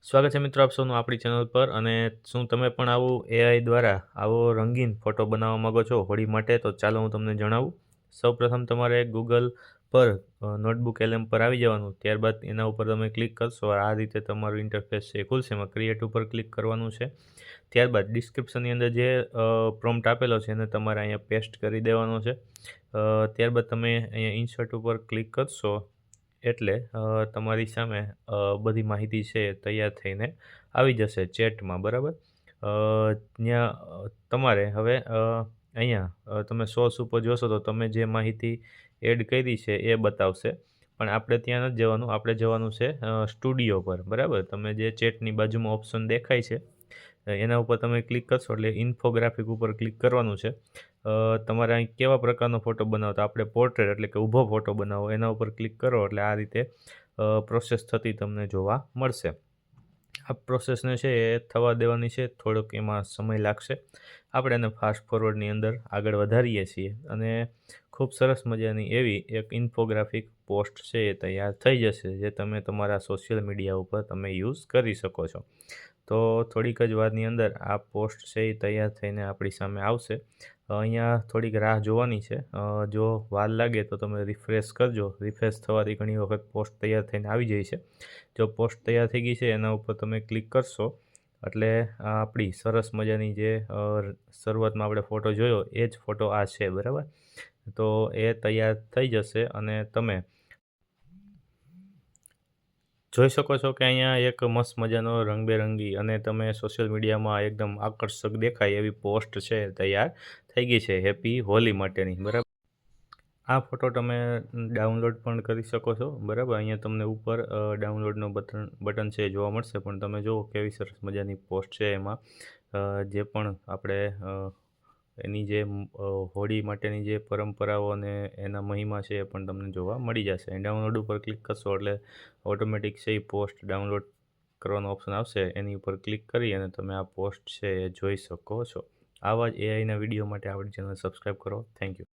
સ્વાગત છે મિત્રો આપ સૌનું આપણી ચેનલ પર અને શું તમે પણ આવું એઆઈ દ્વારા આવો રંગીન ફોટો બનાવવા માંગો છો હોળી માટે? તો ચાલો હું તમને જણાવું. સૌપ્રથમ તમારે ગૂગલ પર નોટબુક એલએમ પર આવી જવાનું. ત્યારબાદ એના ઉપર તમે ક્લિક કરશો, આ રીતે તમારું ઇન્ટરફેસ છે એ ખુલશે. એમાં ક્રિએટ ઉપર ક્લિક કરવાનું છે. ત્યારબાદ ડિસ્ક્રિપ્શનની અંદર જે પ્રોમ્પ્ટ આપેલો છે એને તમારે અહીંયા પેસ્ટ કરી દેવાનો છે. ત્યારબાદ તમે અહીંયા ઇન્સર્ટ ઉપર ક્લિક કરશો એટલે તમારી સામે બધી માહિતી છે એ તૈયાર થઈને આવી જશે ચેટમાં, બરાબર? ત્યાં તમારે હવે અહીંયા તમે સોર્સ ઉપર જોશો તો તમે જે માહિતી એડ કરી છે એ બતાવશે, પણ આપણે ત્યાં નથી જવાનું. આપણે જવાનું છે સ્ટુડિયો પર, બરાબર? તમે જે ચેટની બાજુમાં ઓપ્શન દેખાય છે એના ઉપર તમે ક્લિક કરશો એટલે ઇન્ફોગ્રાફિક ઉપર ક્લિક કરવાનું છે. તમારે અહીં કેવા પ્રકારનો ફોટો બનાવો, તો આપણે પોર્ટ્રેટ એટલે કે ઊભો ફોટો બનાવો, એના ઉપર ક્લિક કરો એટલે આ રીતે પ્રોસેસ થતી તમને જોવા મળશે. આ પ્રોસેસને છે એ થવા દેવાની છે, થોડોક એમાં સમય લાગશે. આપણે એને ફાસ્ટ ફોરવર્ડની અંદર આગળ વધારીએ છીએ અને ખૂબ સરસ મજાની એવી એક ઇન્ફોગ્રાફિક પોસ્ટ છે એ તૈયાર થઈ જશે, જે તમે તમારા સોશિયલ મીડિયા ઉપર તમે યુઝ કરી શકો છો. તો થોડીક જ વારની અંદર આ પોસ્ટ છે એ તૈયાર થઈને આપણી સામે આવશે. અહીંયા થોડીક રાહ જોવાની છે. જો વાર લાગે તો તમે રિફ્રેશ કરજો. રિફ્રેશ થવાથી ઘણી વખત પોસ્ટ તૈયાર થઈને આવી જાય છે. જો પોસ્ટ તૈયાર થઈ ગઈ છે એના ઉપર તમે ક્લિક કરશો એટલે આ આપણી સરસ મજાની જે શરૂઆતમાં આપણે ફોટો જોયો એ જ ફોટો આ છે, બરાબર? તો એ તૈયાર થઈ જશે અને તમે જોઈ શકો છો કે અહીંયા એક મસ્ત મજાનો રંગબેરંગી અને તમે સોશિયલ મીડિયામાં એકદમ આકર્ષક દેખાય એવી પોસ્ટ છે તૈયાર થઈ ગઈ છે હેપી હોલી માટેની, બરાબર? આ ફોટો તમે ડાઉનલોડ પણ કરી શકો છો, બરાબર? અહીંયા તમને ઉપર ડાઉનલોડનું બટન છે એ જોવા મળશે, પણ તમે જુઓ કેવી સરસ મજાની પોસ્ટ છે. એમાં જે પણ આપણે એની જે હોળી માટેની જે પરંપરાઓ અને એના મહિમા છે એ પણ તમને જોવા મળી જશે. ડાઉનલોડ ઉપર ક્લિક કરશો એટલે ઓટોમેટિક છે એ પોસ્ટ ડાઉનલોડ કરવાનો ઓપ્શન આવશે, એની ઉપર ક્લિક કરી અને તમે આ પોસ્ટ છે એ જોઈ શકો છો. આવા જ એઆઈના વિડીયો માટે આપણી ચેનલ સબસ્ક્રાઈબ કરો. Thank you.